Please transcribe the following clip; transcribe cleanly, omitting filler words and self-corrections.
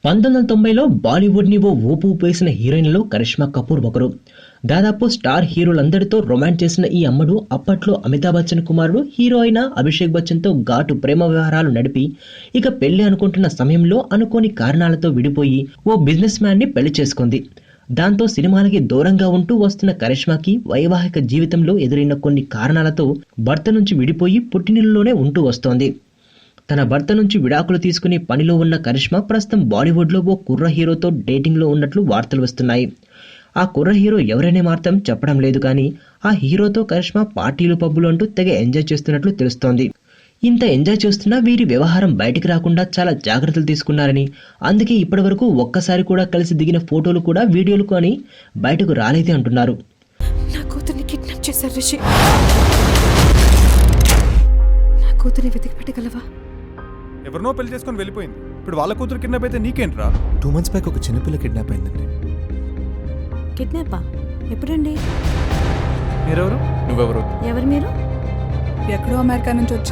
1990లో బాలీవుడ్ని ఓ ఊపు ఊపేసిన హీరోయిన్లలో కరిష్మా కపూర్ ఒకరు. దాదాపు స్టార్ హీరోలందరితో రొమాన్స్ చేసిన ఈ అమ్మడు అప్పట్లో అమితాబ్ బచ్చన్ కుమారుడు హీరో అయిన అభిషేక్ బచ్చన్తో ఘాటు ప్రేమ వ్యవహారాలు నడిపి ఇక పెళ్లి అనుకుంటున్న సమయంలో అనుకోని కారణాలతో విడిపోయి ఓ బిజినెస్ మ్యాన్ని పెళ్లి చేసుకుంది. దాంతో సినిమాలకి దూరంగా ఉంటూ వస్తున్న కరిష్మాకి వైవాహిక జీవితంలో ఎదురైన కొన్ని కారణాలతో భర్త నుంచి విడిపోయి పుట్టినిల్లులోనే ఉంటూ వస్తోంది. తన భర్త నుంచి విడాకులు తీసుకుని పనిలో ఉన్న కరిష్మా ప్రస్తుతం బాలీవుడ్లో ఓ కుర్ర హీరోతో డేటింగ్లో ఉన్నట్లు వార్తలు వస్తున్నాయి. ఆ కుర్ర హీరో ఎవరనే మాత్రం చెప్పడం లేదు కానీ ఆ హీరోతో కరిష్మా పార్టీలు పబ్బులు అంటూ తెగ ఎంజాయ్ చేస్తున్నట్లు తెలుస్తోంది. ఇంత ఎంజాయ్ చేస్తున్నా వీరి వ్యవహారం బయటికి రాకుండా చాలా జాగ్రత్తలు తీసుకున్నారని, అందుకే ఇప్పటివరకు ఒక్కసారి కూడా కలిసి దిగిన ఫోటోలు కూడా వీడియోలు కానీ బయటకు రాలేదే అంటున్నారు. నా కూతుర్ని కిడ్నాప్ చేశారు రిషి. నా కూతుర్ని వెతికి పెట్టగలవా? ఎవరినో పెళ్లి చేసుకొని వెళ్ళిపోయింది. ఇప్పుడు వాళ్ళ కూతురు కిడ్నాప్ అయితే నీకేంట్రా? 2 months బ్యాక్ ఒక చిన్నపిల్ల కిడ్నాప్ అయిందండి. కిడ్నాపా? ఎప్పుడండి? మీరెవరు? నువ్వెవరు? ఎవరు మీరు? ఎక్కడో అమెరికా నుంచి వచ్చి